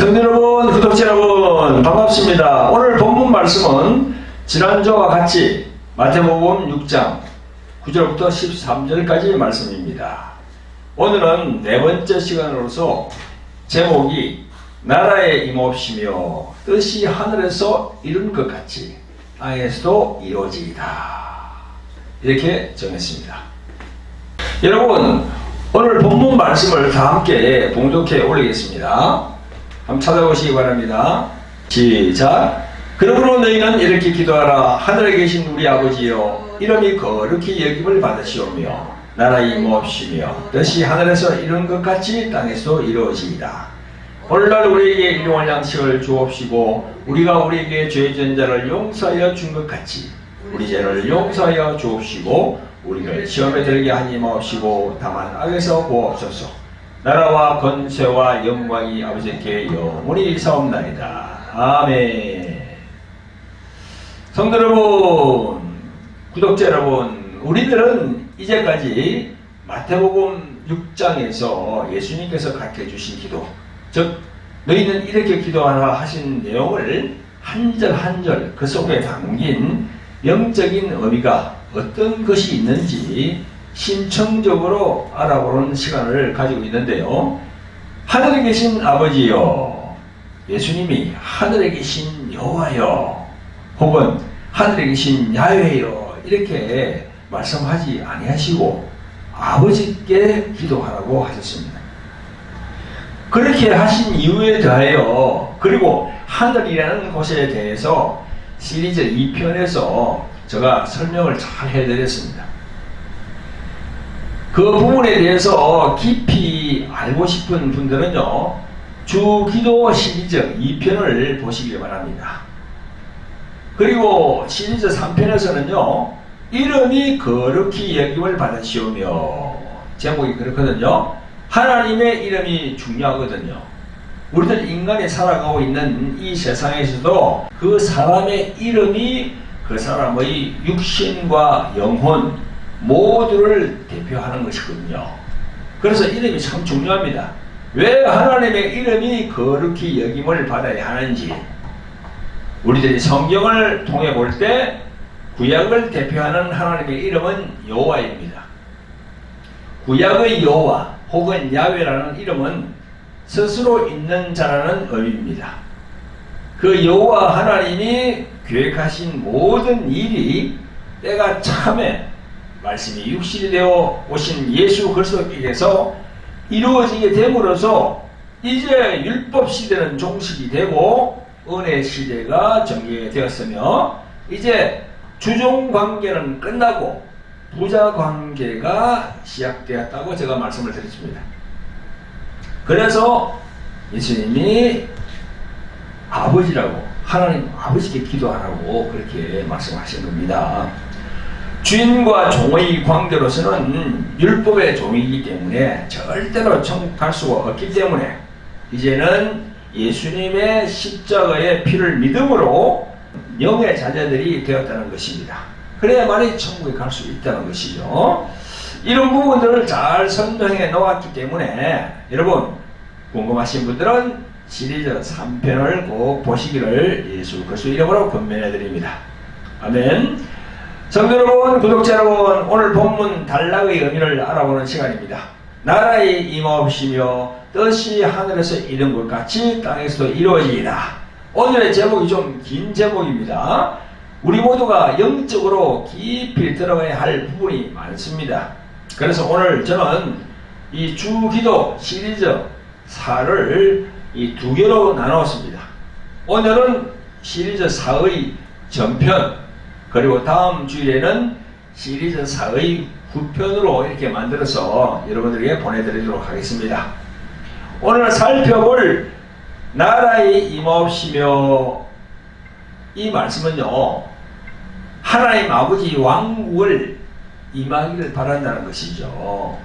성도 여러분, 구독자 여러분, 반갑습니다. 오늘 본문 말씀은 지난주와 같이 마태복음 6장 9절부터 13절까지 말씀입니다. 오늘은 네 번째 시간으로서 제목이 나라의 임옵시며 뜻이 하늘에서 이룬 것 같이 땅에서도 이루어지이다, 이렇게 정했습니다. 여러분, 오늘 본문 말씀을 다 함께 봉독해 올리겠습니다. 한번 찾아보시기 바랍니다. 시작. 그러므로 너희는 이렇게 기도하라. 하늘에 계신 우리 아버지여, 이름이 거룩히 여김을 받으시오며 나라의 임옵시며 뜻이 하늘에서 이룬 것 같이 땅에서도 이루어지이다. 오늘날 우리에게 일용할 양식을 주옵시고 우리가 우리에게 죄 지은 자를 용서하여 준 것 같이 우리 죄를 용서하여 주옵시고 우리를 시험에 들게 하지 마옵시고 다만 악에서 구하옵소서. 나라와 권세와 영광이 아버지께 영원히 사옵나이다. 아멘. 성도 여러분, 구독자 여러분, 우리들은 이제까지 마태복음 6장에서 예수님께서 가르쳐 주신 기도, 즉 너희는 이렇게 기도하라 하신 내용을 한 절 한 절 그 속에 담긴 영적인 의미가 어떤 것이 있는지 심층적으로 알아보는 시간을 가지고 있는데요. 하늘에 계신 아버지여, 예수님이 하늘에 계신 여호와여, 혹은 하늘에 계신 야훼여 이렇게 말씀하지 아니하시고 아버지께 기도하라고 하셨습니다. 그렇게 하신 이유에 대하여, 그리고 하늘이라는 곳에 대해서 시리즈 2편에서 제가 설명을 잘 해드렸습니다. 그 부분에 대해서 깊이 알고 싶은 분들은요, 주기도 시리즈 2편을 보시기 바랍니다. 그리고 시리즈 3편에서는요, 이름이 거룩히 여김을 받으시오며, 제목이 그렇거든요. 하나님의 이름이 중요하거든요. 우리들 인간이 살아가고 있는 이 세상에서도 그 사람의 이름이 그 사람의 육신과 영혼 모두를 대표하는 것이거든요. 그래서 이름이 참 중요합니다. 왜 하나님의 이름이 거룩히 여김을 받아야 하는지, 우리들이 성경을 통해 볼 때 구약을 대표하는 하나님의 이름은 여호와입니다. 구약의 여호와 혹은 야훼라는 이름은 스스로 있는 자라는 의미입니다. 그 여호와 하나님이 계획하신 모든 일이 때가 참에 말씀이 육신이 되어 오신 예수 그리스도께서 이루어지게 됨으로써 이제 율법 시대는 종식이 되고 은혜 시대가 전개되었으며 이제 주종 관계는 끝나고 부자 관계가 시작되었다고 제가 말씀을 드렸습니다. 그래서 예수님이 아버지라고, 하나님 아버지께 기도하라고 그렇게 말씀하신 겁니다. 주인과 종의 관계로서는 율법의 종이기 때문에 절대로 천국 갈 수가 없기 때문에 이제는 예수님의 십자가의 피를 믿음으로 영의 자녀들이 되었다는 것입니다. 그래야만이 천국에 갈 수 있다는 것이죠. 이런 부분들을 잘 설명해 놓았기 때문에 여러분, 궁금하신 분들은 시리즈 3편을 꼭 보시기를 예수 그리스도 이름으로 권면해 드립니다. 아멘. 성도 여러분, 구독자 여러분, 오늘 본문 단락의 의미를 알아보는 시간입니다. 나라의 임옵시며 뜻이 하늘에서 이룬 것 같이 땅에서도 이루어지이다. 오늘의 제목이 좀 긴 제목입니다. 우리 모두가 영적으로 깊이 들어가야 할 부분이 많습니다. 그래서 오늘 저는 이 주기도 시리즈 4를 이 두 개로 나누었습니다. 오늘은 시리즈 4의 전편, 그리고 다음 주일에는 시리즈 4의 9편으로 이렇게 만들어서 여러분들에게 보내드리도록 하겠습니다. 오늘 살펴볼 나라의 임옵시며, 이 말씀은요, 하나님 아버지 왕국을 임하기를 바란다는 것이죠.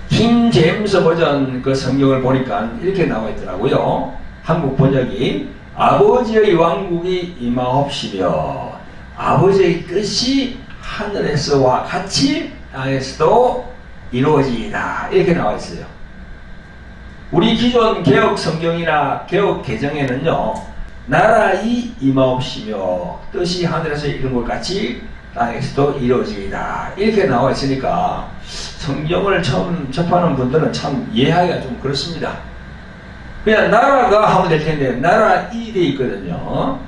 킹 제임스 버전 그 성경을 보니까 이렇게 나와 있더라고요. 한국 번역이 아버지의 왕국이 임하옵시며 아버지의 뜻이 하늘에서와 같이 땅에서도 이루어지이다, 이렇게 나와 있어요. 우리 기존 개혁 성경이나 개혁 개정에는요, 나라의 임하옵시며 뜻이 하늘에서 이룬 것 같이 땅에서도 이루어지이다 이렇게 나와 있으니까 성경을 처음 접하는 분들은 참 이해하기가 좀 그렇습니다. 그냥 나라가 하면 될 텐데 나라 이 돼 있거든요.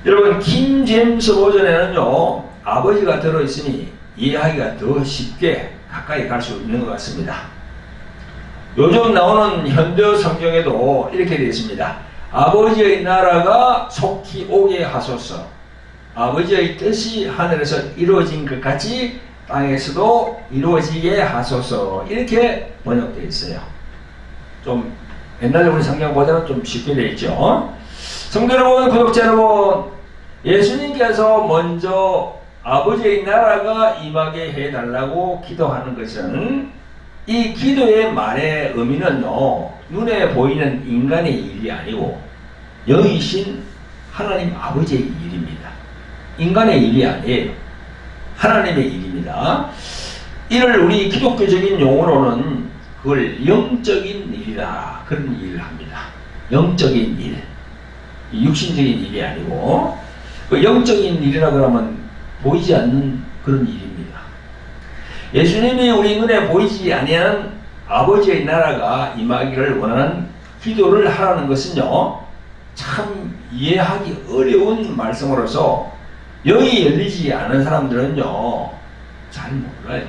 여러분, 킹제임스 버전에는요 아버지가 들어있으니 이해하기가 더 쉽게 가까이 갈 수 있는 것 같습니다. 요즘 나오는 현대 성경에도 이렇게 되어 있습니다. 아버지의 나라가 속히 오게 하소서. 아버지의 뜻이 하늘에서 이루어진 것 같이 땅에서도 이루어지게 하소서. 이렇게 번역되어 있어요. 좀 옛날에 우리 성경보다는 좀 쉽게 되어 있죠. 성도 여러분, 구독자 여러분, 예수님께서 먼저 아버지의 나라가 임하게 해달라고 기도하는 것은 이 기도의 말의 의미는요, 눈에 보이는 인간의 일이 아니고 영이신 하나님 아버지의 일입니다. 인간의 일이 아니에요. 하나님의 일입니다. 이를 우리 기독교적인 용어로는 그걸 영적인 일이다, 그런 일을 합니다. 영적인 일, 육신적인 일이 아니고 그 영적인 일이라고 하면 보이지 않는 그런 일입니다. 예수님이 우리 눈에 보이지 아니하는 아버지의 나라가 임하기를 원하는 기도를 하라는 것은요, 참 이해하기 어려운 말씀으로서 영이 열리지 않은 사람들은요 잘 몰라요.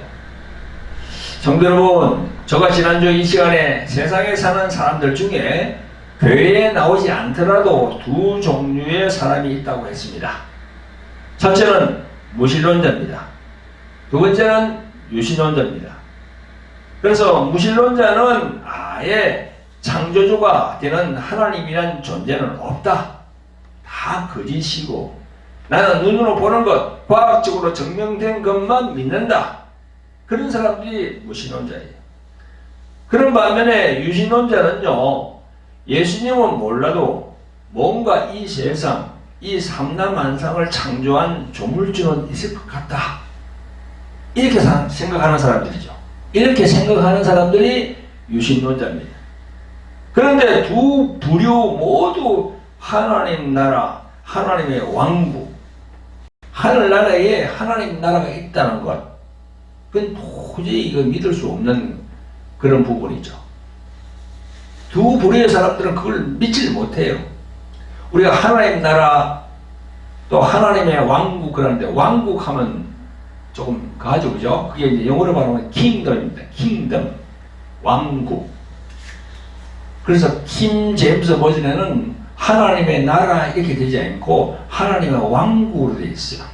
성도 여러분, 저가 지난주 이 시간에 세상에 사는 사람들 중에 교회에 나오지 않더라도 두 종류의 사람이 있다고 했습니다. 첫째는 무신론자입니다. 두 번째는 유신론자입니다. 그래서 무신론자는 아예 창조주가 되는 하나님이란 존재는 없다, 다 거짓이고 나는 눈으로 보는 것, 과학적으로 증명된 것만 믿는다, 그런 사람들이 무신론자예요. 그런 반면에 유신론자는요, 예수님은 몰라도 뭔가 이 세상, 이 삼라만상을 창조한 조물주는 있을 것 같다, 이렇게 생각하는 사람들이죠. 이렇게 생각하는 사람들이 유신론자입니다. 그런데 두 부류 모두 하나님 나라, 하나님의 왕국, 하늘나라에 하나님 나라가 있다는 것, 그건 도저히 이거 믿을 수 없는 그런 부분이죠. 두 부류의 사람들은 그걸 믿질 못해요. 우리가 하나님 나라 또 하나님의 왕국 그러는데, 왕국 하면 조금 가지고죠. 그게 이제 영어로 말하면 킹덤입니다. 킹덤, 왕국. 그래서 킹 제임스 버전에는 하나님의 나라 이렇게 되지 않고 하나님의 왕국으로 되어 있어요.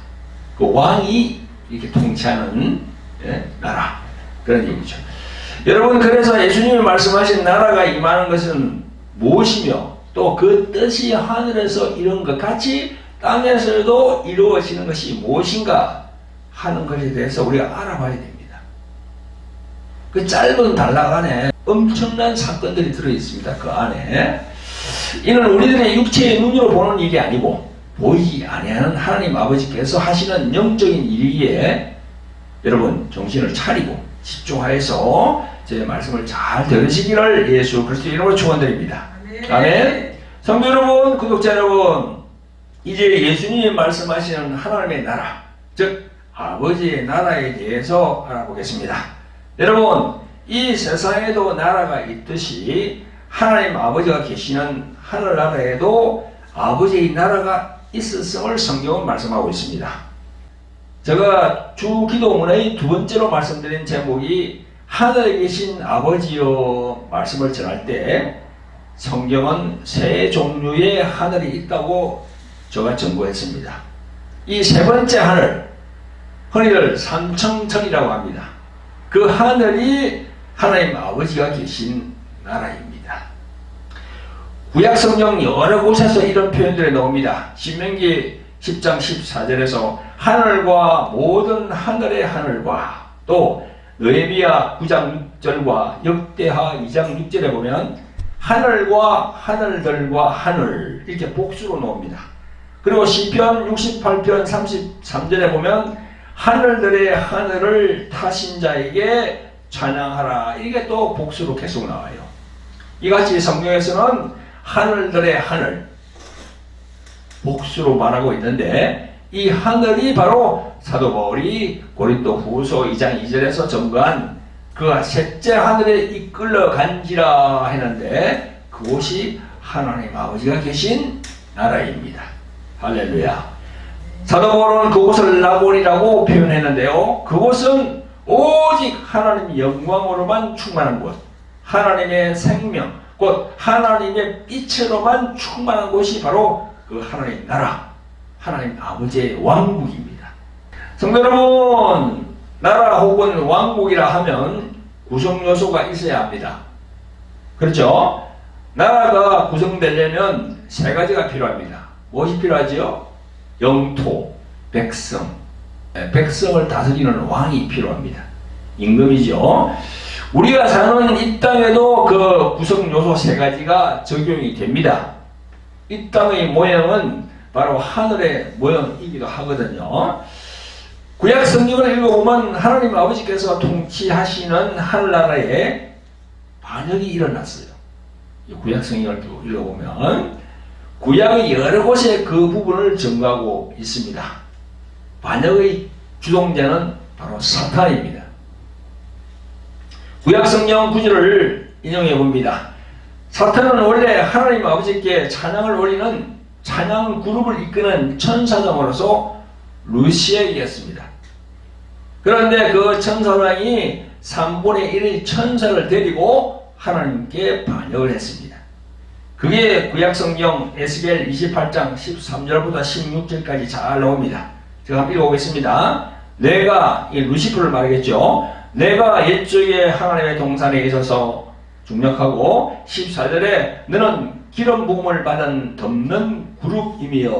그 왕이 이렇게 통치하는 나라, 그런 얘기죠. 여러분, 그래서 예수님이 말씀하신 나라가 임하는 것은 무엇이며 또 그 뜻이 하늘에서 이룬 것 같이 땅에서도 이루어지는 것이 무엇인가 하는 것에 대해서 우리가 알아봐야 됩니다. 그 짧은 단락 안에 엄청난 사건들이 들어있습니다. 그 안에 이는 우리들의 육체의 눈으로 보는 일이 아니고 보이지 아니하는 하나님 아버지께서 하시는 영적인 일이기에 여러분 정신을 차리고 집중하여서 제 말씀을 잘 들으시기를 예수 그리스도 이름으로 축원드립니다. 아멘. 성도 여러분, 구독자 여러분, 이제 예수님이 말씀하시는 하나님의 나라, 즉 아버지의 나라에 대해서 알아보겠습니다. 여러분, 이 세상에도 나라가 있듯이 하나님 아버지가 계시는 하늘나라에도 아버지의 나라가 있었음을 성경은 말씀하고 있습니다. 제가 주 기도문의 두 번째로 말씀드린 제목이 하늘에 계신 아버지여 말씀을 전할 때 성경은 세 종류의 하늘이 있다고 제가 전고했습니다. 이 세 번째 하늘, 흔히들 삼청천이라고 합니다. 그 하늘이 하나님 아버지가 계신 나라입니다. 구약성경 여러 곳에서 이런 표현들이 나옵니다. 신명기 10장 14절에서 하늘과 모든 하늘의 하늘과, 또 느헤미야 9장 6절과 역대하 2장 6절에 보면 하늘과 하늘들과 하늘, 이렇게 복수로 나옵니다. 그리고 시편 68편 33절에 보면 하늘들의 하늘을 타신 자에게 찬양하라, 이게 또 복수로 계속 나와요. 이같이 성경에서는 하늘들의 하늘, 복수로 말하고 있는데 이 하늘이 바로 사도 바울이 고린도 후서 2장 2절에서 전거한 그가 셋째 하늘에 이끌러 간지라 했는데 그곳이 하나님 아버지가 계신 나라입니다. 할렐루야. 사도 바울은 그곳을 라본이라고 표현했는데요. 그곳은 오직 하나님의 영광으로만 충만한 곳, 하나님의 생명, 곧 하나님의 빛으로만 충만한 곳이 바로 그 하나님 나라, 하나님 아버지의 왕국입니다. 성도 여러분, 나라 혹은 왕국이라 하면 구성 요소가 있어야 합니다. 그렇죠? 나라가 구성되려면 세 가지가 필요합니다. 무엇이 필요하지요? 영토, 백성. 백성을 다스리는 왕이 필요합니다. 임금이죠. 우리가 사는 이 땅에도 그 구성 요소 세 가지가 적용이 됩니다. 이 땅의 모양은 바로 하늘의 모양이기도 하거든요. 구약 성경을 읽어보면 하나님 아버지께서 통치하시는 하늘나라에 반역이 일어났어요. 구약 성경을 읽어보면 구약의 여러 곳에 그 부분을 증거하고 있습니다. 반역의 주동자는 바로 사탄입니다. 구약 성경 9절을 인용해 봅니다. 사탄은 원래 하나님 아버지께 찬양을 올리는 찬양 그룹을 이끄는 천사장으로서 루시엘이었습니다. 그런데 그 천사장이 3분의 1의 천사를 데리고 하나님께 반역을 했습니다. 그게 구약성경 에스겔 28장 13절부터 16절까지 잘 나옵니다. 제가 한번 읽어보겠습니다. 내가, 이 루시퍼를 말하겠죠. 내가 옛적에 하나님의 동산에 있어서 중력하고 14절에 너는 기름 부음을 받은 덮는 그룹이며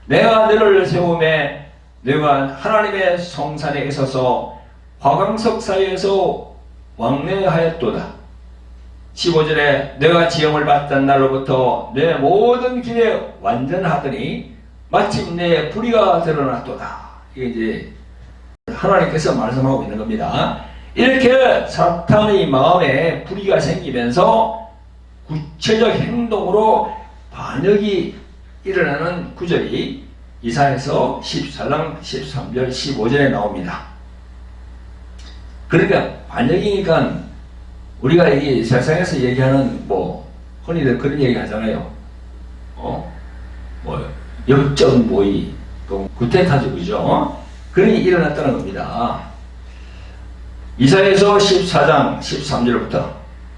내가 너를 세우매 내가 하나님의 성산에 있어서 화강석 사이에서 왕래하였도다. 15절에 내가 지형을 받던 날로부터 내 모든 길에 완전하더니 마침내 불의가 드러났도다. 이게 이제 하나님께서 말씀하고 있는 겁니다. 이렇게 사탄의 마음에 불의가 생기면서 구체적 행동으로 반역이 일어나는 구절이 이사야서 14장 13절 15절에 나옵니다. 그러니까 반역이니까 우리가 이 세상에서 얘기하는 흔히들 그런 얘기 하잖아요. 역적 모의, 또 구태타죠, 그죠? 그런 일이 일어났다는 겁니다. 이사야서 14장 13절부터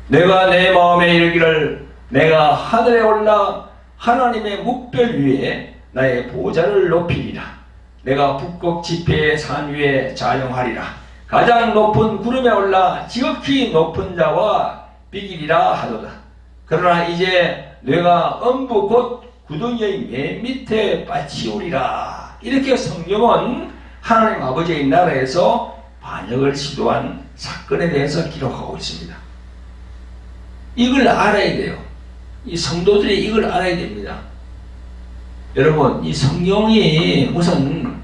내가 내 마음에 이르기를 내가 하늘에 올라 하나님의 묵별 위에 나의 보좌를 높이리라. 내가 북극 지폐의 산 위에 자영하리라. 가장 높은 구름에 올라 지극히 높은 자와 비기리라 하도다. 그러나 이제 내가 엄부 곧 구덩이의 맨 밑에 빠지오리라. 이렇게 성경은 하나님 아버지의 나라에서 반역을 시도한 사건에 대해서 기록하고 있습니다. 이걸 알아야 돼요. 이 성도들이 이걸 알아야 됩니다. 여러분, 이 성경이 무슨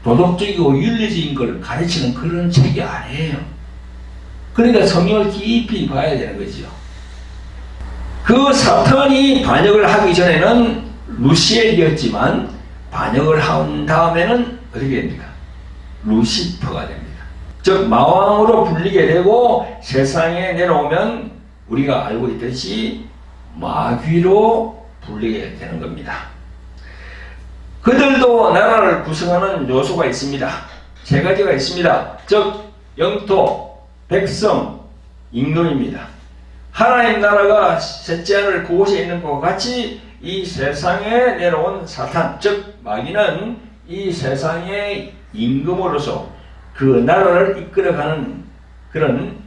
도덕적이고 윤리적인 걸 가르치는 그런 책이 아니에요. 그러니까 성경을 깊이 봐야 되는 거죠. 그 사탄이 반역을 하기 전에는 루시엘이었지만 반역을 한 다음에는 어떻게 됩니까? 루시퍼가 됩니다. 즉 마왕으로 불리게 되고 세상에 내려오면 우리가 알고 있듯이 마귀로 불리게 되는 겁니다. 그들도 나라를 구성하는 요소가 있습니다. 세 가지가 있습니다. 즉 영토, 백성, 임금입니다. 하나님 나라가 셋째 하늘 그곳에 있는 것과 같이 이 세상에 내려온 사탄, 즉 마귀는 이 세상의 임금으로서 그 나라를 이끌어가는 그런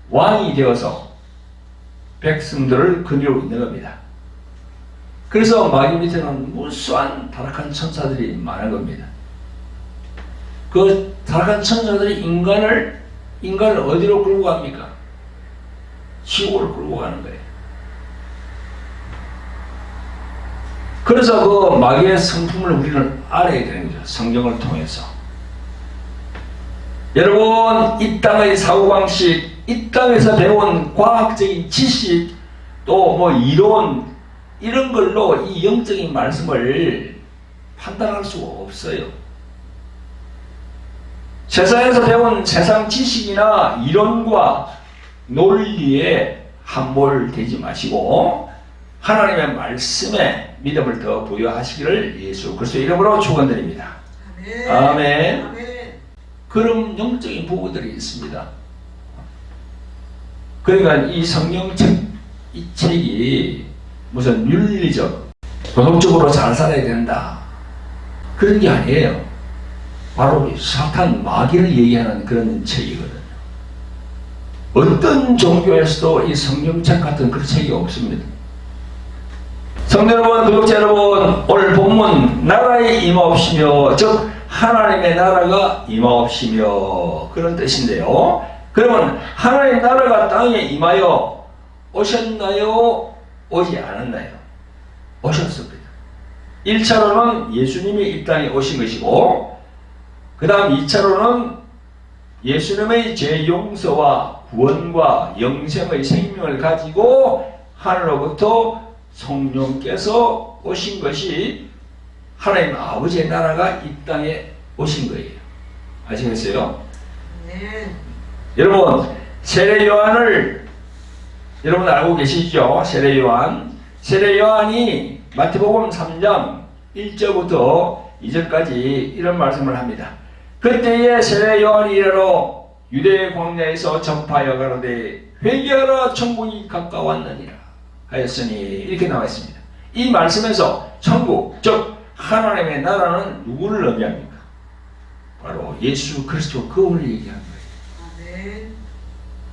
왕이 되어서 백성들을 거느리고 있는 겁니다. 그래서 마귀 밑에는 무수한 타락한 천사들이 많은 겁니다. 그 타락한 천사들이 인간을 어디로 끌고 갑니까? 지옥으로 끌고 가는 거예요. 그래서 그 마귀의 성품을 우리는 알아야 되는 거죠. 성경을 통해서. 여러분, 이 땅의 사고방식, 이 땅에서 배운 과학적인 지식, 또 뭐 이론 이런 걸로 이 영적인 말씀을 판단할 수가 없어요. 세상에서 배운 세상 지식이나 이론과 논리에 함몰되지 마시고 하나님의 말씀에 믿음을 더 부여하시기를 예수 그리스도의 이름으로 축원드립니다. 아멘. 아멘. 아멘. 그런 영적인 부분들이 있습니다. 그러니까 이 성경책 이 책이 무슨 윤리적 도덕적으로 잘 살아야 된다 그런 게 아니에요. 바로 사탄 마귀를 얘기하는 그런 책이거든요. 어떤 종교에서도 이 성경책 같은 그런 책이 없습니다. 성도 여러분, 구독자 여러분, 오늘 본문 나라의 임하옵시며 즉 하나님의 나라가 임하옵시며 그런 뜻인데요. 그러면 하나님의 나라가 땅에 임하여 오셨나요? 오지 않았나요? 오셨습니다. 1차로는 예수님이 이 땅에 오신 것이고 그 다음 2차로는 예수님의 죄 용서와 구원과 영생의 생명을 가지고 하늘로부터 성령께서 오신 것이 하나님 아버지의 나라가 이 땅에 오신 거예요. 아시겠어요? 네. 여러분, 세례 요한을 여러분 알고 계시죠? 세례 요한이 마태복음 3장 1절부터 2절까지 이런 말씀을 합니다. 그때에 세례 요한이 이르러 유대 광야에서 전파하여 가로되 회개하라 천국이 가까웠느니라 하였으니 이렇게 나와 있습니다. 이 말씀에서 천국 즉 하나님의 나라는 누구를 의미합니까? 바로 예수 그리스도 그분을 얘기하는 거예요. 아멘.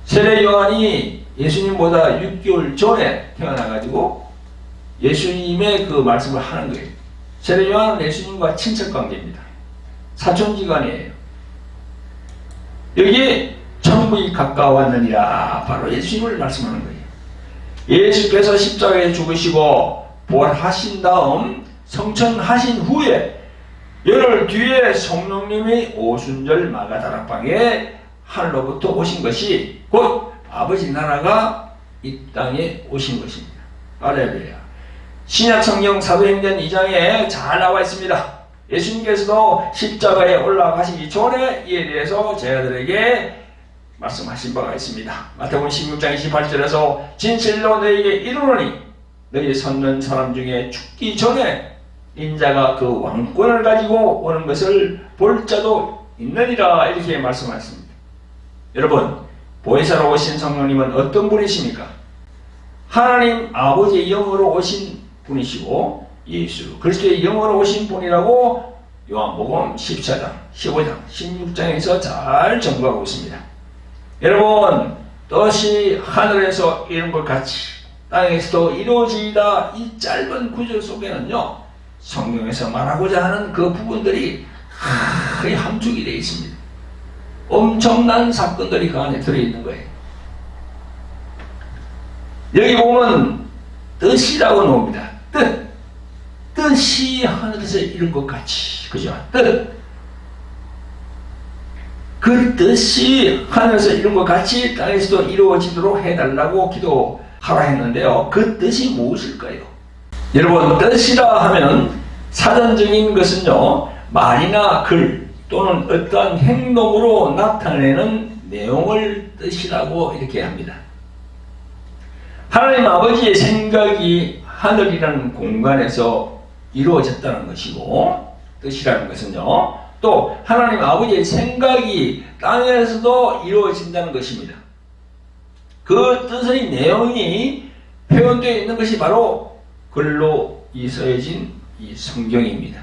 세례 요한이 예수님보다 6개월 전에 태어나가지고 예수님의 그 말씀을 하는 거예요. 세례 요한은 예수님과 친척관계입니다. 사촌지간이에요. 여기 천국이 가까웠느니라 바로 예수님을 말씀하는 거예요. 예수께서 십자가에 죽으시고 부활하신 다음 성천하신 후에 열흘 뒤에 성령님이 오순절 마가다락방에 하늘로부터 오신 것이 곧 아버지 나라가 이 땅에 오신 것입니다. 할렐루야. 신약성경 사도행전 2장에 잘 나와 있습니다. 예수님께서도 십자가에 올라가시기 전에 이에 대해서 제자들에게 말씀하신 바가 있습니다. 마태복음 16장 28절에서 진실로 너희에게 이르노니 너희 선는 사람 중에 죽기 전에 인자가 그 왕권을 가지고 오는 것을 볼 자도 있느니라 이렇게 말씀하셨습니다. 여러분, 보혜사로 오신 성령님은 어떤 분이십니까? 하나님 아버지의 영으로 오신 분이시고 예수 그리스도의 영으로 오신 분이라고 요한복음 14장, 15장, 16장에서 잘 정보하고 있습니다. 여러분, 뜻이 하늘에서 이룬 것 같이 땅에서도 이루어지이다 이 짧은 구절 속에는요 성경에서 말하고자 하는 그 부분들이 거의 함축이 되어 있습니다. 엄청난 사건들이 그 안에 들어있는 거예요. 여기 보면 뜻이라고 나옵니다. 뜻이 하늘에서 이룬 것 같이, 그죠? 그 뜻이 하늘에서 이룬 것 같이 땅에서도 이루어지도록 해달라고 기도하라 했는데요. 그 뜻이 무엇일까요? 여러분, 뜻이라 하면 사전적인 것은요 말이나 글 또는 어떠한 행동으로 나타내는 내용을 뜻이라고 이렇게 합니다. 하나님 아버지의 생각이 하늘이라는 공간에서 이루어졌다는 것이고 뜻이라는 것은요 또 하나님 아버지의 생각이 땅에서도 이루어진다는 것입니다. 그 뜻의 내용이 표현되어 있는 것이 바로 글로 써여진 이 성경입니다.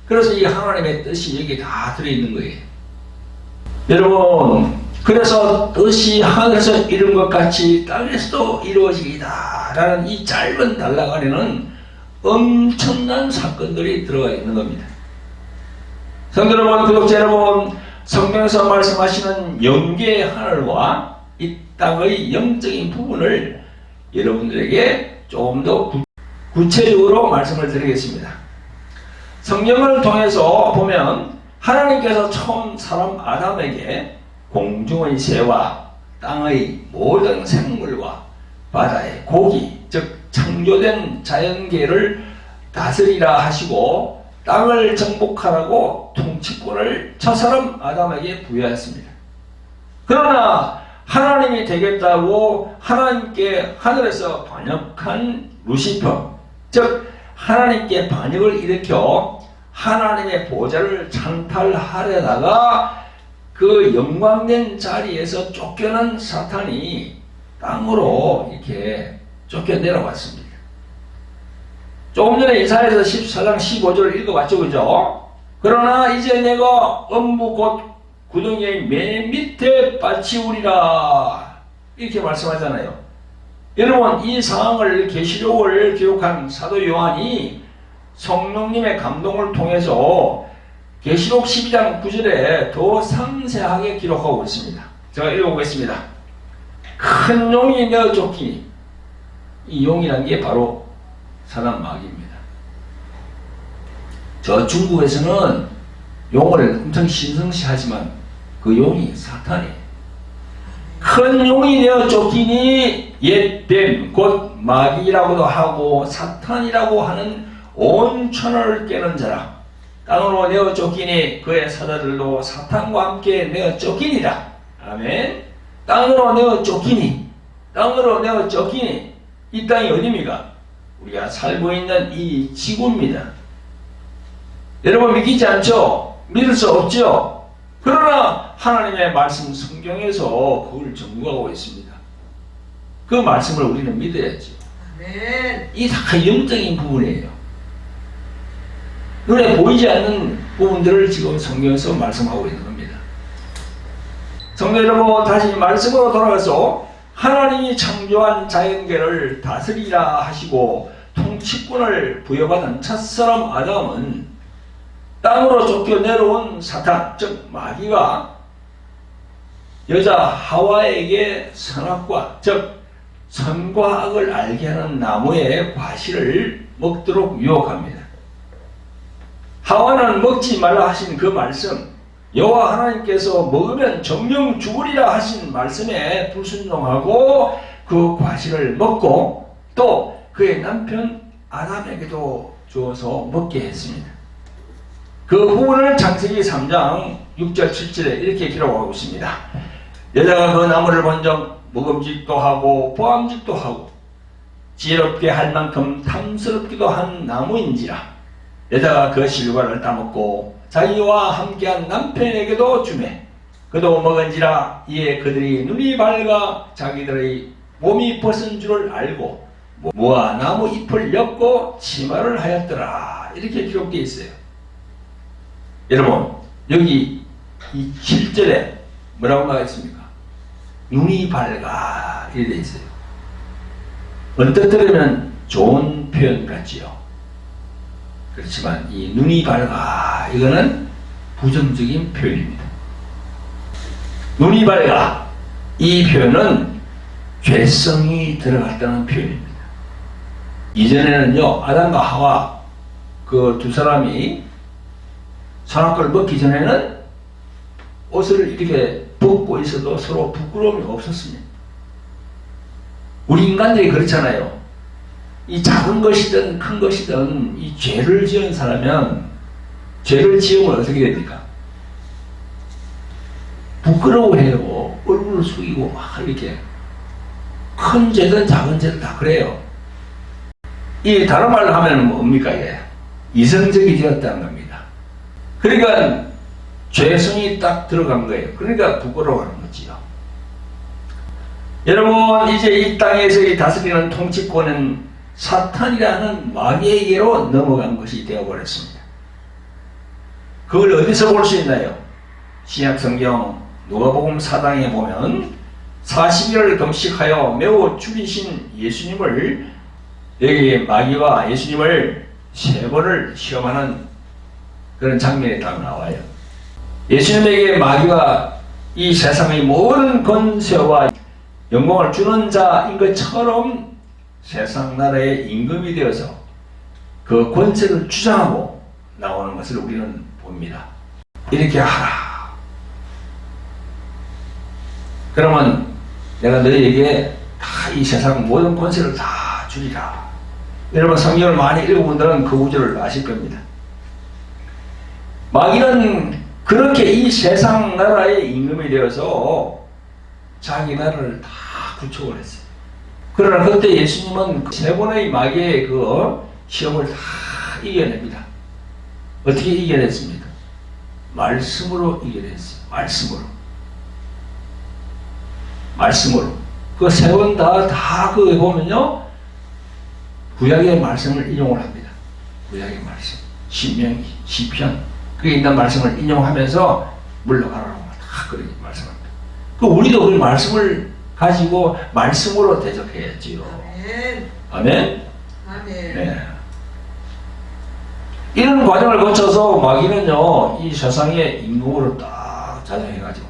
그래서 이 하나님의 뜻이 여기 다 들어있는 거예요. 여러분, 그래서 뜻이 하늘에서 이룬 것 같이 땅에서도 이루어지기다 라는 이 짧은 단락 안에는 엄청난 사건들이 들어가 있는 겁니다. 성도 여러분, 구독자 여러분, 성경에서 말씀하시는 영계의 하늘과 이 땅의 영적인 부분을 여러분들에게 조금 더 구체적으로 말씀을 드리겠습니다. 성경을 통해서 보면 하나님께서 처음 사람 아담에게 공중의 새와 땅의 모든 생물과 바다의 고기 즉 창조된 자연계를 다스리라 하시고 땅을 정복하라고 통치권을 첫사람 아담에게 부여했습니다. 그러나 하나님이 되겠다고 하나님께 하늘에서 반역한 루시퍼, 즉 하나님께 반역을 일으켜 하나님의 보좌를 찬탈하려다가 그 영광된 자리에서 쫓겨난 사탄이 땅으로 이렇게 쫓겨내려왔습니다. 조금 전에 이사야서 14장 15절을 읽어봤죠, 그죠? 그러나 이제 내가 엄무 곧 구덩이의 맨 밑에 빠치우리라 이렇게 말씀하잖아요. 여러분, 이 상황을 계시록을 기록한 사도 요한이 성령님의 감동을 통해서 계시록 12장 9절에 더 상세하게 기록하고 있습니다. 제가 읽어보겠습니다. 큰 용이 내어 쫓기니, 이 용이란 게 바로 사단 마귀입니다. 저 중국에서는 용을 엄청 신성시하지만 그 용이 사탄이에요. 큰 용이 내어 쫓기니 옛뱀 곧 마귀라고도 하고 사탄이라고 하는 온 천하를 깨는 자라. 땅으로 내어 쫓기니 그의 사자들도 사탄과 함께 내어 쫓기니라. 아멘. 땅으로 내어 쫓기니, 땅으로 내어 쫓기니, 이 땅이 어디입니까? 우리가 살고 있는 이 지구입니다. 여러분 믿기지 않죠? 믿을 수 없죠? 그러나 하나님의 말씀 성경에서 그걸 정부하고 있습니다. 그 말씀을 우리는 믿어야죠. 이 다 영적인 부분이에요. 눈에 보이지 않는 부분들을 지금 성경에서 말씀하고 있는 겁니다. 성도 여러분, 다시 말씀으로 돌아가서 하나님이 창조한 자연계를 다스리라 하시고 통치권을 부여받은 첫사람 아담은 땅으로 쫓겨내려온 사탄, 즉 마귀가 여자 하와에게 선악과, 즉 선과 악을 알게 하는 나무의 과실을 먹도록 유혹합니다. 하와는 먹지 말라 하신 그 말씀, 여호와 하나님께서 먹으면 정령 죽으리라 하신 말씀에 불순종하고 그 과실을 먹고 또 그의 남편 아담에게도 주어서 먹게 했습니다. 그 부분을 창세기 3장 6절 7절에 이렇게 기록하고 있습니다. 여자가 그 나무를 본적 먹음직도 하고 보암직도 하고 지혜롭게 할 만큼 탐스럽기도 한 나무인지라. 여자가 그 실과를 따먹고 자기와 함께한 남편에게도 주매 그도 먹은지라. 이에 그들이 눈이 밝아 자기들의 몸이 벗은 줄을 알고 무화 나무 잎을 엮고 치마를 하였더라. 이렇게 기록되어 있어요. 여러분, 여기 이 7절에 뭐라고 나와있습니까? 눈이 밝아 이렇게 되어 있어요. 언뜻 들으면 좋은 표현 같지요. 그렇지만 이 눈이 밝아, 이거는 부정적인 표현입니다. 눈이 밝아, 이 표현은 죄성이 들어갔다는 표현입니다. 이전에는요, 아담과 하와 그 두 사람이 선악과를 먹기 전에는 옷을 이렇게 벗고 있어도 서로 부끄러움이 없었습니다. 우리 인간들이 그렇잖아요. 이 작은 것이든 큰 것이든 이 죄를 지은 사람은 죄를 지으면 어떻게 됩니까? 부끄러워해요. 얼굴을 숙이고 막 이렇게. 큰 죄든 작은 죄든 다 그래요. 이 다른 말로 하면 뭡니까 이게? 이성적이 되었다는 겁니다. 그러니까 죄성이 딱 들어간 거예요. 그러니까 부끄러워하는 거지요. 여러분, 이제 이 땅에서 이 다스리는 통치권은 사탄이라는 마귀에게로 넘어간 것이 되어버렸습니다. 그걸 어디서 볼 수 있나요? 신약성경 누가복음 4장에 보면 40일을 금식하여 매우 줄이신 예수님을, 여기 마귀와 예수님을 세 번을 시험하는 그런 장면이 딱 나와요. 예수님에게 마귀가 이 세상의 모든 권세와 영광을 주는 자인 것처럼 세상 나라의 임금이 되어서 그 권세를 주장하고 나오는 것을 우리는 봅니다. 이렇게 하라. 그러면 내가 너희에게 다 이 세상 모든 권세를 다 주리라. 여러분 성경을 많이 읽어본 분들은 그 구절을 아실 겁니다. 마귀는 그렇게 이 세상 나라의 임금이 되어서 자기 나라를 다 구축을 했어요. 그러나 그때 예수님은 세 번의 마귀의 그 시험을 다 이겨냅니다. 어떻게 이겨냈습니까? 말씀으로 이겨냈어요. 말씀으로. 그 세 번 다 그거 보면요. 구약의 말씀을 인용을 합니다. 구약의 말씀. 신명기, 시편. 그게 있는 말씀을 인용하면서 물러가라고 다 그렇게 말씀합니다. 그 우리도 그 말씀을 가지고 말씀으로 대적해야지요. 아멘. 아멘. 네. 이런 과정을 거쳐서 마귀는요, 이 세상의 임금으로 딱 자정해가지고,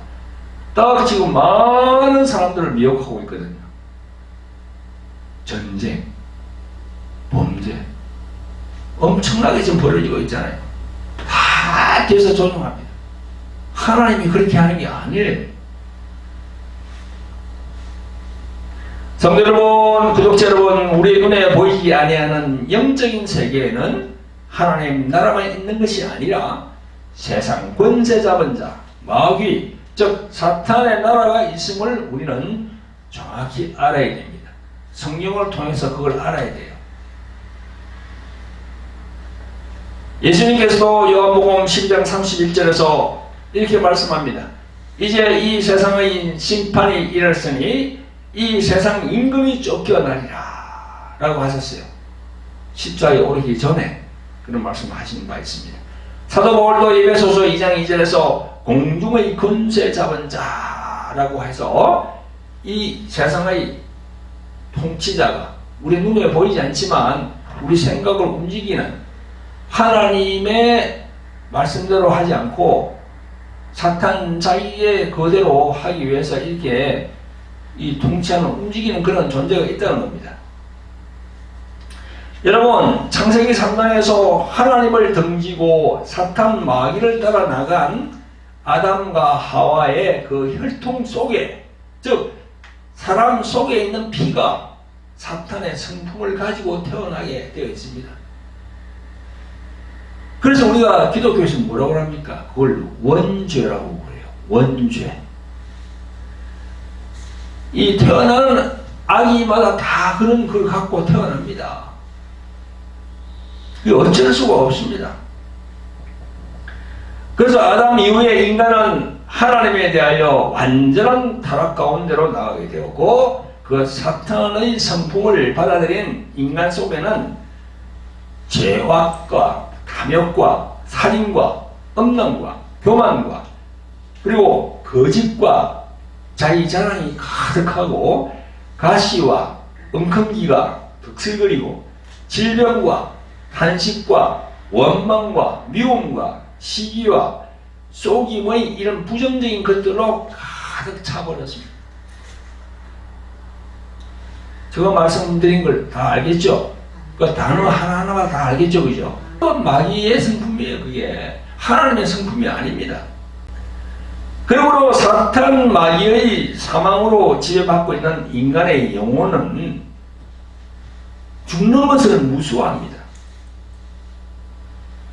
딱 지금 많은 사람들을 미혹하고 있거든요. 전쟁, 범죄, 엄청나게 지금 벌어지고 있잖아요. 다 뒤에서 조종합니다. 하나님이 그렇게 하는 게 아니에요. 성도 여러분, 구독자 여러분, 우리의 눈에 보이지 아니하는 영적인 세계에는 하나님 나라만 있는 것이 아니라 세상 권세 잡은 자, 마귀, 즉 사탄의 나라가 있음을 우리는 정확히 알아야 됩니다. 성경을 통해서 그걸 알아야 돼요. 예수님께서도 요한복음 12장 31절에서 이렇게 말씀합니다. 이제 이 세상의 심판이 이르렀으니 이 세상 임금이 쫓겨나리라 라고 하셨어요. 십자가에 오르기 전에 그런 말씀을 하시는 바 있습니다. 사도 바울도 에베소서 2장 2절에서 공중의 권세 잡은 자라고 해서 이 세상의 통치자가 우리 눈에 보이지 않지만 우리 생각을 움직이는 하나님의 말씀대로 하지 않고 사탄 자기의 그대로 하기 위해서 이렇게 이 통치하는 움직이는 그런 존재가 있다는 겁니다. 여러분, 창세기 3장에서 하나님을 등지고 사탄 마귀를 따라 나간 아담과 하와의 그 혈통 속에, 즉 사람 속에 있는 피가 사탄의 성품을 가지고 태어나게 되어 있습니다. 그래서 우리가 기독교에서 뭐라고 합니까? 그걸 원죄라고 그래요. 원죄. 이 태어나는 아기마다 다 그런 걸 갖고 태어납니다. 이게 어쩔 수가 없습니다. 그래서 아담 이후에 인간은 하나님에 대하여 완전한 타락 가운데로 나가게 되었고 그 사탄의 성품을 받아들인 인간 속에는 죄악과 탐욕과 살인과 음란과 교만과 그리고 거짓과 자기 자랑이 가득하고 가시와 엉큼기가 득슬거리고 질병과 탄식과 원망과 미움과 시기와 속임의 이런 부정적인 것들로 가득 차버렸습니다. 제가 말씀드린 걸 다 알겠죠? 그 단어 하나하나가 다 알겠죠? 그죠? 마귀의 성품이에요. 그게 하나님의 성품이 아닙니다. 그러므로 사탄 마귀의 사망으로 지배받고 있는 인간의 영혼은 죽는 것을 무서워합니다.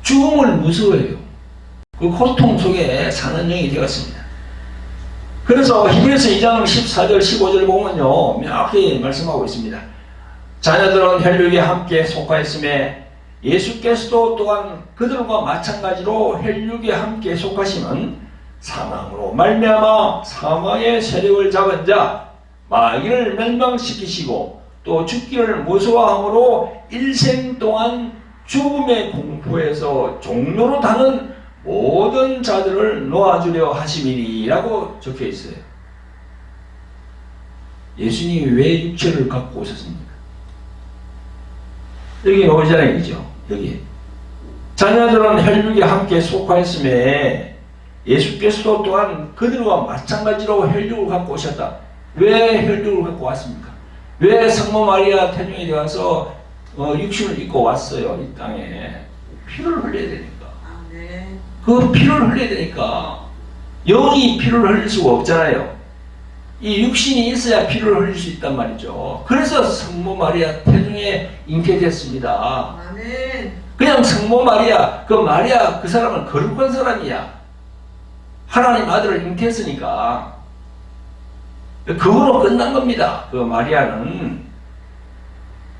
죽음을 무서워해요. 그 고통 속에 사는 영이 되었습니다. 그래서 히브리서 2장 14절 15절 보면요 명확히 말씀하고 있습니다. 자녀들은 혈육에 함께 속하였음에 예수께서도 또한 그들과 마찬가지로 혈육에 함께 속하시는 사망으로 말미암아 사망의 세력을 잡은 자 마귀를 멸망시키시고 또 죽기를 무서워함으로 일생 동안 죽음의 공포에서 종로로 타는 모든 자들을 놓아주려 하심이니라고 적혀 있어요. 예수님이 왜 육체를 갖고 오셨습니까? 여기 나오잖아요, 그죠? 여기 자녀들은 혈육에 함께 속하였음에 예수께서도 또한 그들과 마찬가지로 혈육을 갖고 오셨다. 왜 혈육을 갖고 왔습니까? 왜 성모 마리아 태중에 들어가서 육신을 입고 왔어요? 이 땅에 피를 흘려야 되니까. 그 피를 흘려야 되니까 영이 피를 흘릴 수가 없잖아요. 이 육신이 있어야 피를 흘릴 수 있단 말이죠. 그래서 성모 마리아 태중에 잉태됐습니다. 아멘. 그냥 성모 마리아, 그 사람은 거룩한 사람이야. 하나님 아들을 잉태했으니까. 그거로 끝난 겁니다. 그 마리아는.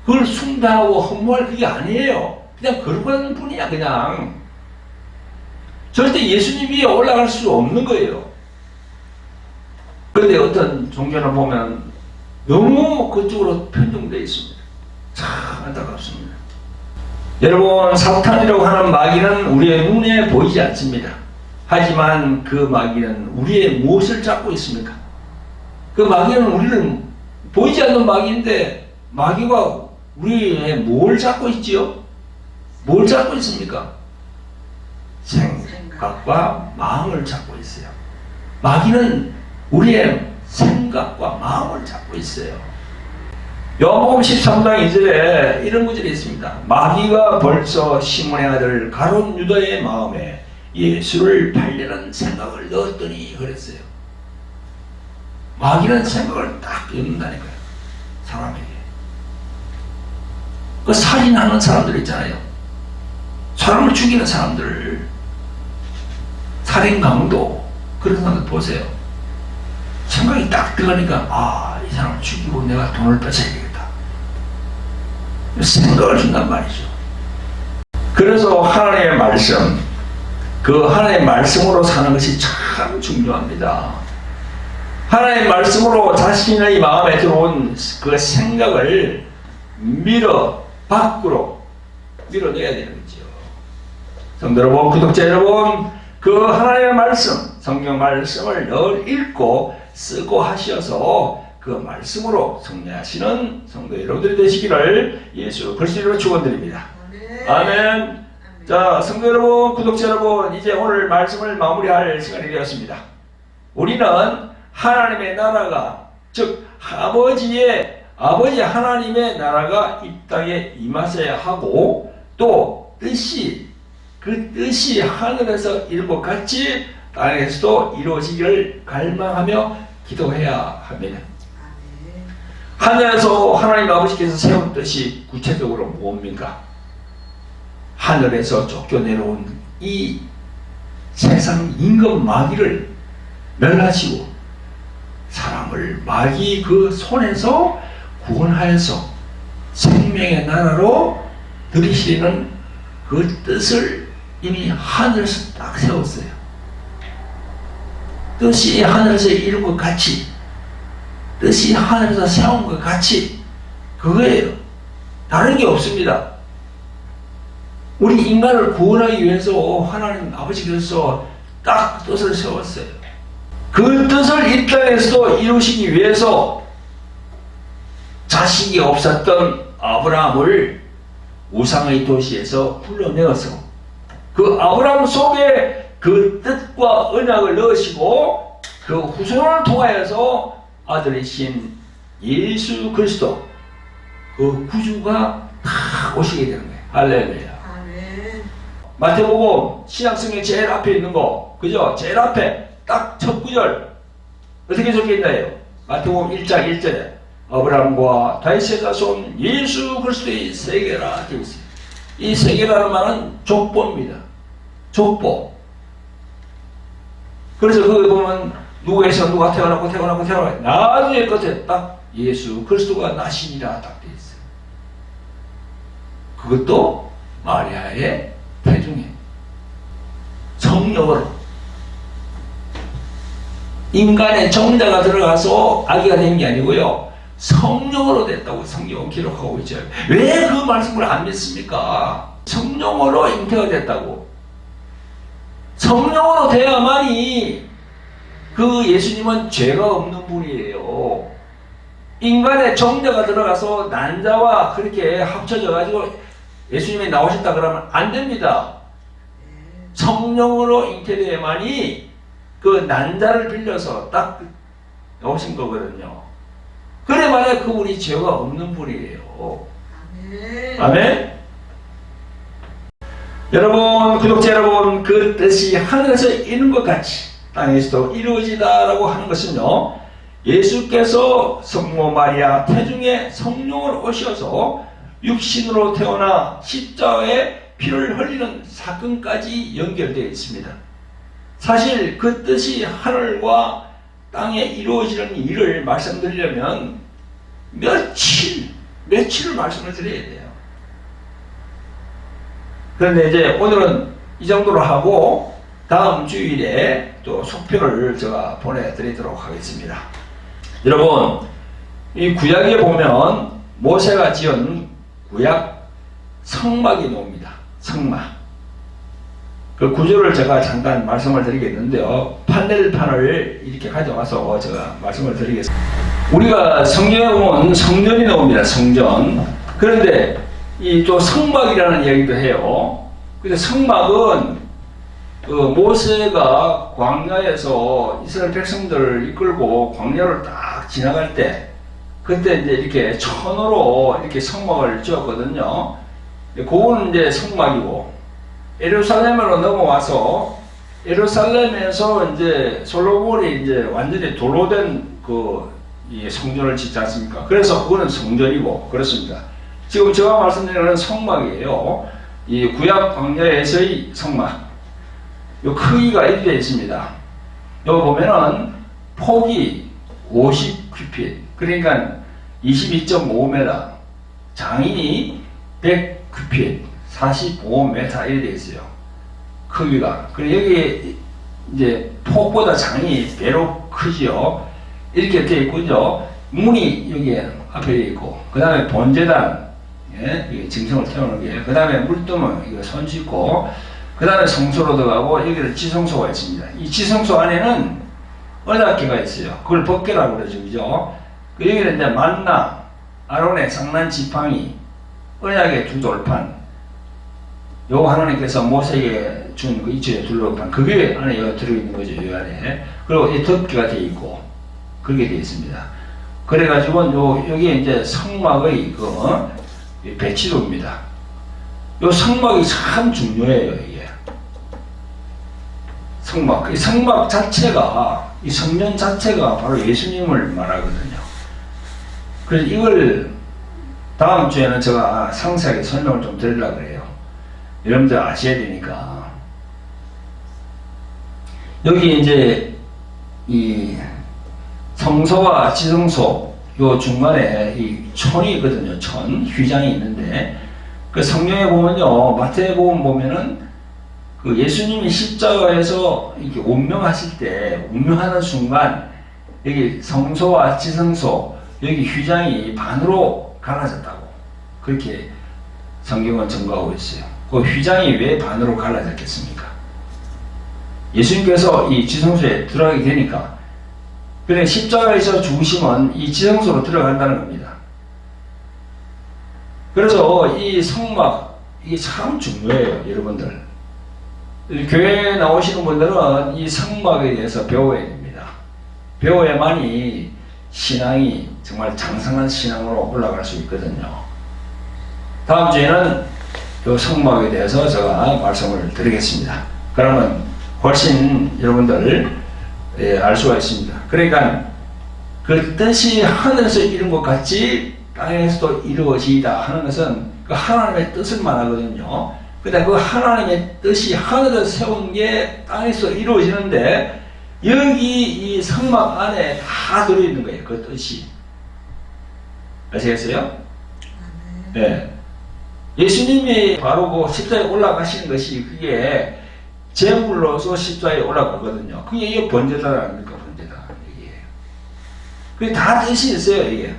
그걸 숭배하고 허무할 그게 아니에요. 그냥 거룩한 분이야, 그냥. 절대 예수님 위에 올라갈 수 없는 거예요. 그런데 어떤 종교는 보면 너무 그쪽으로 편중되어 있습니다. 참 안타깝습니다. 여러분, 사탄이라고 하는 마귀는 우리의 눈에 보이지 않습니다. 하지만 그 마귀는 우리의 무엇을 잡고 있습니까? 그 마귀는 우리를 보이지 않는 마귀인데 마귀가 우리의 뭘 잡고 있지요? 뭘 잡고 있습니까? 생각과 마음을 잡고 있어요. 마귀는 우리의 생각과 마음을 잡고 있어요. 요한복음 13장 2절에 이런 구절이 있습니다. 마귀가 벌써 시몬의 아들 가룟 유다의 마음에 예수를 팔려는 생각을 넣었더니 그랬어요. 마귀는 생각을 딱 넣는다니까요. 사람에게. 그 살인하는 사람들 있잖아요. 사람을 죽이는 사람들, 살인 강도, 그런 사람들 보세요. 생각이 딱 들어가니까 이 사람을 죽이고 내가 돈을 뺏어야 되겠다. 생각을 준단 말이죠. 그래서 하나님의 말씀, 그 하나님의 말씀으로 사는 것이 참 중요합니다. 하나님의 말씀으로 자신의 마음에 들어온 그 생각을 밖으로 밀어내야 되는 거죠. 성도 여러분, 구독자 여러분, 그 하나님의 말씀, 성경 말씀을 늘 읽고 쓰고 하셔서 그 말씀으로 승리하시는 성도 여러분들이 되시기를 예수 그리스도로 축원드립니다. 아멘. 자, 성도 여러분, 구독자 여러분, 이제 오늘 말씀을 마무리할 시간이 되었습니다. 우리는 하나님의 나라가, 즉 아버지 하나님의 나라가 이 땅에 임하셔야 하고, 또 그 뜻이 하늘에서 이룬 것 같이 땅에서도 이루어지기를 갈망하며 기도해야 합니다. 하늘에서 하나님 아버지께서 세운 뜻이 구체적으로 뭡니까? 하늘에서 쫓겨내려온 이 세상 임금 마귀를 멸하시고 사람을 마귀 그 손에서 구원하여서 생명의 나라로 들이시는 그 뜻을 이미 하늘에서 딱 세웠어요. 뜻이 하늘에서 이룬 것 같이, 뜻이 하늘에서 세운 것 같이, 그거예요. 다른 게 없습니다. 우리 인간을 구원하기 위해서 하나님 아버지께서 딱 뜻을 세웠어요. 그 뜻을 이 땅에서도 이루시기 위해서 자식이 없었던 아브라함을 우상의 도시에서 불러내어서 그 아브라함 속에 그 뜻과 언약을 넣으시고 그 후손을 통하여서 아들이신 예수 그리스도 그 구주가 다 오시게 되는 거예요. 할렐루야. 아멘. 마태복음 신약성경 제일 앞에 있는 거, 그죠? 제일 앞에 딱 첫 구절 어떻게 적혀있나요? 마태복음 1장 1절에 아브라함과 다윗의 자손 예수 그리스도의 세계라 되어 있어요. 이 세계라는 말은 족보입니다. 족보. 그래서 거기 보면 누구에서 누가 태어나고 나중에 끝에 딱 예수 그리스도가 나시니라 딱 되어 있어요. 그것도 마리아의 태중에 성령으로 인간의 정자가 들어가서 아기가 된 게 아니고요, 성령으로 됐다고 성경은 기록하고 있죠. 왜 그 말씀을 안 믿습니까? 성령으로 잉태가 됐다고. 성령으로 돼야만이 그 예수님은 죄가 없는 분이에요. 인간의 정자가 들어가서 난자와 그렇게 합쳐져 가지고 예수님이 나오셨다 그러면 안 됩니다. 성령으로 잉태돼야만이 그 난자를 빌려서 딱 나오신 거거든요. 그래봐야 그분이 죄가 없는 분이에요. 아멘. 아멘. 여러분, 구독자 여러분, 그 뜻이 하늘에서 이룬 것 같이 땅에서도 이루어지다라고 하는 것은요, 예수께서 성모 마리아 태중에 성령을 오셔서 육신으로 태어나 십자가에 피를 흘리는 사건까지 연결되어 있습니다. 사실 그 뜻이 하늘과 땅에 이루어지는 일을 말씀드리려면 며칠을 말씀을 드려야 돼요. 그런데 이제 오늘은 이 정도로 하고 다음 주일에 또 속편을 제가 보내드리도록 하겠습니다. 여러분, 이 구약에 보면 모세가 지은 구약 성막이 나옵니다. 성막. 그 구조를 제가 잠깐 말씀을 드리겠는데요. 판넬판을 이렇게 가져와서 제가 말씀을 드리겠습니다. 우리가 성경에 보면 성전이 나옵니다. 성전. 그런데 이 또 성막이라는 이야기도 해요. 근데 성막은 그 모세가 광야에서 이스라엘 백성들을 이끌고 광야를 딱 지나갈 때 그때 이제 이렇게 천으로 이렇게 성막을 지었거든요. 그거는 이제 성막이고, 예루살렘으로 넘어와서 예루살렘에서 이제 솔로몬이 이제 완전히 도로 된 이 성전을 짓지 않습니까? 그래서 그거는 성전이고 그렇습니다. 지금 제가 말씀드리는 성막이에요. 이 구약 광야에서의 성막. 요 크기가 이렇게 되어 있습니다. 여기 보면은 폭이 50큐핏, 그러니까 22.5m, 장이 100큐핏, 45m 이렇게 되어 있어요. 크기가. 그리고 여기 이제 폭보다 장이 배로 크지요. 이렇게 되어 있군요. 문이 여기 앞에 있고, 그 다음에 본제단, 예, 증성을 태우는 게, 그 다음에 물두멍, 이거 손 씻고, 그 다음에 성소로 들어가고, 여기는 지성소가 있습니다. 이 지성소 안에는 언약궤가 있어요. 그걸 법궤라고 그러죠, 그죠? 여기는 이제 만나, 아론의 상난 지팡이, 언약의 두 돌판, 요 하나님께서 모세에게 준 그 이쪽에 둘러판, 그게 안에 들어있는 거죠, 이 안에. 그리고 이 덮개가 되어 있고, 그렇게 되어 있습니다. 그래가지고 여기에 이제 성막의 배치도입니다. 요 성막이 참 중요해요, 이게. 성막. 이 성막 자체가, 이 성전 자체가 바로 예수님을 말하거든요. 그래서 이걸 다음 주에는 제가 상세하게 설명을 좀 드리려고 해요. 여러분들 아셔야 되니까. 여기 이제 이 성소와 지성소 요 중간에 이 촌이 있거든요. 촌, 휘장이 있는데, 그 성경에 보면요, 마태복음 보면은 그 예수님이 십자가에서 이렇게 운명하실 때, 운명하는 순간 여기 성소와 지성소, 여기 휘장이 반으로 갈라졌다고 그렇게 성경은 증거하고 있어요. 그 휘장이 왜 반으로 갈라졌겠습니까? 예수님께서 이 지성소에 들어가게 되니까, 그래 십자가에서 죽으시면 이 지성소로 들어간다는 겁니다. 그래서 이 성막, 이게 참 중요해요, 여러분들. 교회에 나오시는 분들은 이 성막에 대해서 배워야 됩니다. 배워야만이 신앙이 정말 장성한 신앙으로 올라갈 수 있거든요. 다음 주에는 이 성막에 대해서 제가 말씀을 드리겠습니다. 그러면 훨씬 여러분들 알 수가 있습니다. 그러니까 그 뜻이 하늘에서 이룬 것 같이 땅에서도 이루어지다 하는 것은 그 하나님의 뜻을 말하거든요. 근데 그 하나님의 뜻이 하늘에서 세운 게 땅에서 이루어지는데, 여기 이 성막 안에 다 들어있는 거예요, 그 뜻이. 아시겠어요? 네. 예수님이 바로 그 십자가에 올라가시는 것이 그게 제물로서 십자가에 올라가거든요. 그게 이게 번제단 아닙니까? 번제단. 이게. 그게 다 뜻이 있어요, 이게.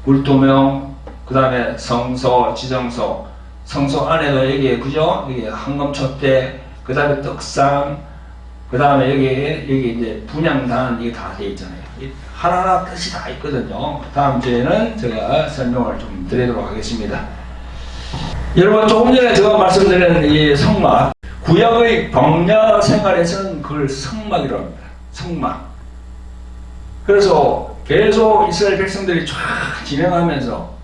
굴토명, 그 다음에 성소, 지성소, 성소 안에도 여기, 그죠? 여기 황금촛대, 그 다음에 떡상, 그 다음에 여기 이제 분향단, 이게 다 되어 있잖아요. 하나하나 뜻이 다 있거든요. 다음 주에는 제가 설명을 좀 드리도록 하겠습니다. 여러분, 조금 전에 제가 말씀드린 이 성막, 구약의 광야 생활에서는 그걸 성막이라고 합니다. 성막. 그래서 계속 이스라엘 백성들이 쫙 진행하면서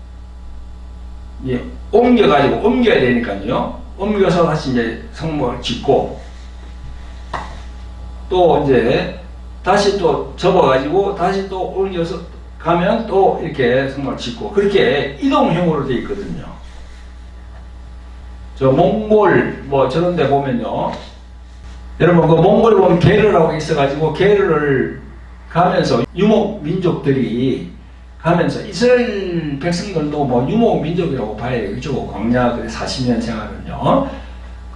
옮겨야 되니까요. 옮겨서 다시 이제 성막을 짓고, 또 이제 다시 또 접어가지고 다시 또 옮겨서 가면 또 이렇게 성막을 짓고 그렇게 이동형으로 되어 있거든요. 저 몽골 뭐 저런 데 보면요. 여러분 그 몽골에 보면 게르라고 있어가지고 게르를 가면서 유목 민족들이 가면서 이스라엘 백성들도 뭐 유목 민족이라고 봐야 되겠죠. 광야 40년 생활은요.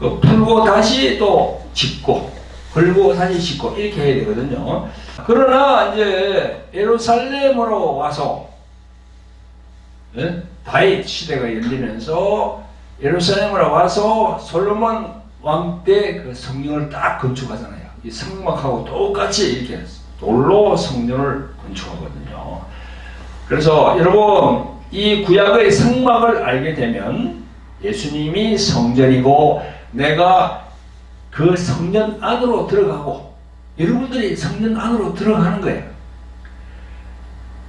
그 풀고 다시 또 짓고 걸고 다시 짓고 이렇게 해야 되거든요. 그러나 이제 예루살렘으로 와서 다윗 시대가 열리면서 예루살렘으로 와서 솔로몬 왕 때 그 성경을 딱 건축하잖아요. 이 성막하고 똑같이 이렇게 돌로 성전을 건축하거든요. 그래서 여러분 이 구약의 성막을 알게 되면 예수님이 성전이고 내가 그 성전 안으로 들어가고 여러분들이 성전 안으로 들어가는 거예요.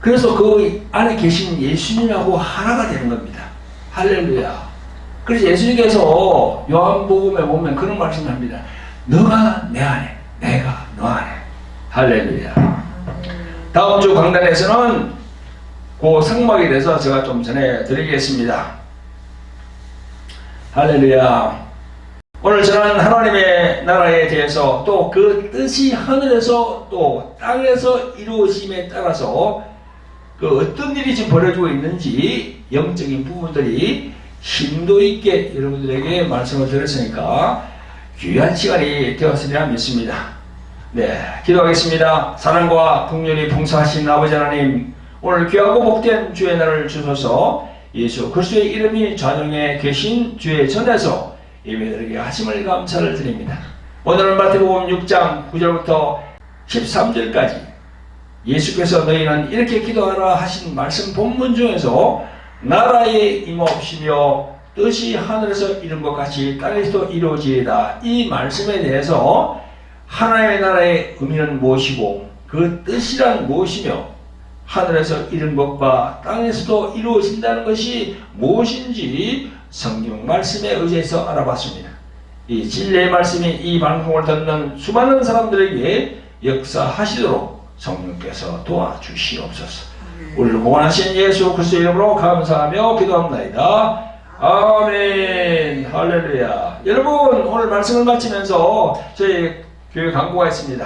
그래서 그 안에 계신 예수님하고 하나가 되는 겁니다. 할렐루야. 그래서 예수님께서 요한복음에 보면 그런 말씀을 합니다. 너가 내 안에, 내가 너 안에. 할렐루야. 다음 주 강단에서는 그 성막에 대해서 제가 좀 전해드리겠습니다. 할렐루야. 오늘 저는 하나님의 나라에 대해서 또 그 뜻이 하늘에서 또 땅에서 이루어짐에 따라서 그 어떤 일이 지금 벌어지고 있는지 영적인 부분들이 심도 있게 여러분들에게 말씀을 드렸으니까 귀한 시간이 되었으리라 믿습니다. 네, 기도하겠습니다. 사랑과 긍휼이 풍성하신 아버지 하나님, 오늘 귀하고 복된 주의 날을 주셔서 예수 그리스도의 이름이 좌정에 계신 주의 전에서 예배드리게 하심을 감사를 드립니다. 오늘은 마태복음 6장 9절부터 13절까지 예수께서 너희는 이렇게 기도하라 하신 말씀 본문 중에서 나라의 임하옵시며 뜻이 하늘에서 이룬 것 같이 땅에서도 이루어지이다. 이 말씀에 대해서 하나님의 나라의 의미는 무엇이고 그 뜻이란 무엇이며 하늘에서 이룬 것과 땅에서도 이루어진다는 것이 무엇인지 성경 말씀에 의지해서 알아봤습니다. 이 진리의 말씀이 이 방송을 듣는 수많은 사람들에게 역사하시도록 성령께서 도와주시옵소서. 우리를 구원하신 예수 그리스도의 이름으로 감사하며 기도합니다. 아멘. 할렐루야. 여러분 오늘 말씀을 마치면서 저희 교회 광고가 있습니다.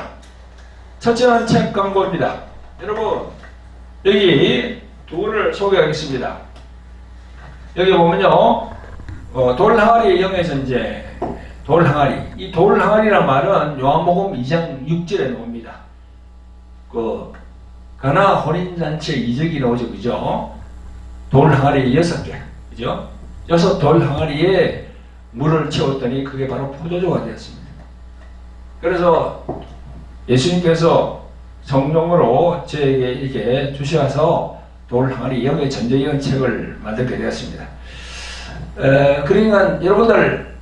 첫째는 책 광고입니다. 여러분 여기 둘을 소개하겠습니다. 여기 보면요 돌항아리의 영예전제 돌항아리. 이 돌항아리란 말은 요한복음 2장 6절에 나옵니다. 그 가나 혼인잔치 이적이 나오죠. 그죠? 돌항아리 6개. 그죠? 6 돌항아리에 물을 채웠더니 그게 바로 포도주가 되었습니다. 그래서 예수님께서 성령으로 저에게 이렇게 주셔서 돌항아리 영의 전쟁이라는 책을 만들게 되었습니다. 그러니까 여러분들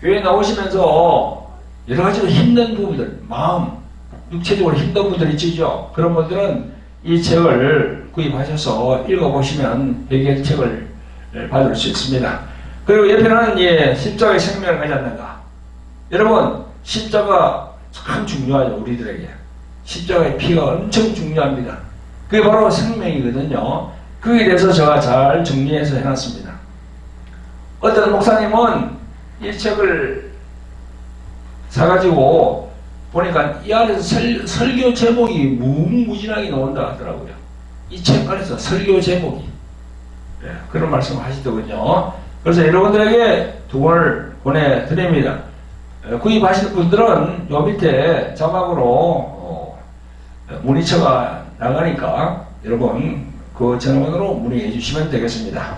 교회 나오시면서 여러 가지로 힘든 부분들, 마음, 육체적으로 힘든 분들 있죠. 그런 분들은 이 책을 구입하셔서 읽어보시면 해결책을 받을 수 있습니다. 그리고 옆에는 십자가의 생명을 가지 않는가. 여러분 십자가 참 중요하죠. 우리들에게 십자가의 피가 엄청 중요합니다. 그게 바로 생명이거든요. 그에 대해서 제가 잘 정리해서 해놨습니다. 어떤 목사님은 이 책을 사가지고 보니까 이 안에서 설교 제목이 무궁무진하게 나온다 하더라고요. 이 책 안에서 설교 제목이 그런 말씀을 하시더군요. 그래서 여러분들에게 두 권을 보내드립니다. 구입하실 분들은 요 밑에 자막으로 문의처가 나가니까 여러분 그 전화번호로 문의해 주시면 되겠습니다.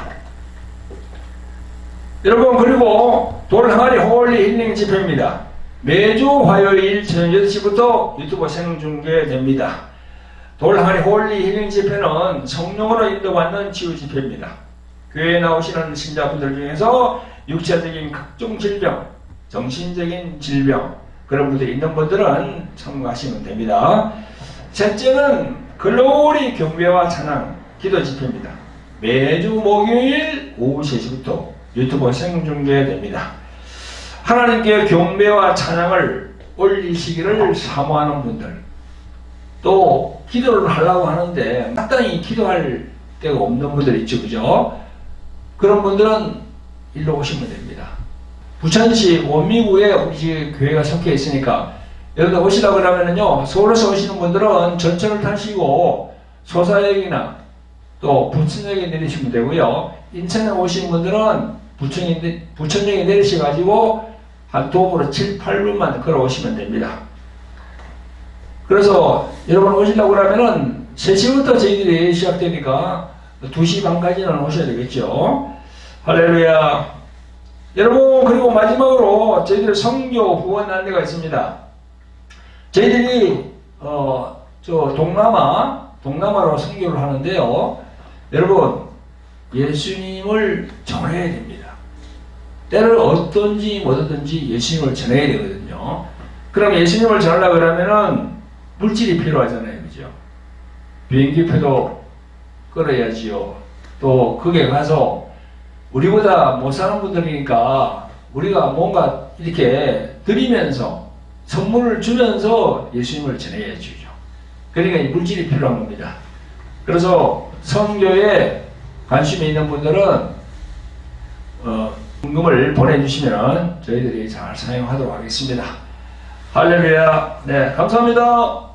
여러분 그리고 돌항아리 홀리 힐링 집회입니다. 매주 화요일 저녁 8시부터 유튜브 생중계됩니다. 돌항아리 홀리 힐링 집회는 성령으로 인도받는 치유 집회입니다. 교회에 나오시는 신자분들 중에서 육체적인 각종 질병, 정신적인 질병 그런 분들이 있는 분들은 참가하시면 됩니다. 셋째는 글로리 경배와 찬양 기도 집회입니다. 매주 목요일 오후 3시부터 유튜브 생중계됩니다. 하나님께 경배와 찬양을 올리시기를 사모하는 분들, 또 기도를 하려고 하는데 마땅히 기도할 데가 없는 분들 있죠, 그죠? 그런 분들은 일로 오시면 됩니다. 부천시 원미구에 우리 집 교회가 속해 있으니까 여러분들 오시라고 그러면은요, 서울에서 오시는 분들은 전철을 타시고 소사역이나 또 부천역에 내리시면 되고요. 인천에 오신 분들은 부천역에 내리셔가지고 한 도보로 7, 8분만 걸어오시면 됩니다. 그래서 여러분 오시려고 그러면은 3시부터 저희들이 시작되니까 2시 반까지는 오셔야 되겠죠. 할렐루야. 여러분, 그리고 마지막으로 저희들 선교 후원 안내가 있습니다. 저희들이 동남아로 선교를 하는데요. 여러분, 예수님을 전해야 됩니다. 때를 어떤지 뭐든지 예수님을 전해야 되거든요. 그럼 예수님을 전하려고 그러면은 물질이 필요하잖아요, 그죠? 비행기표도 끌어야지요. 또 거기에 가서 우리보다 못 사는 분들이니까 우리가 뭔가 이렇게 드리면서 선물을 주면서 예수님을 전해야죠. 그러니까 이 물질이 필요한 겁니다. 그래서 선교에 관심이 있는 분들은 헌금을 보내주시면 저희들이 잘 사용하도록 하겠습니다. 할렐루야. 네, 감사합니다.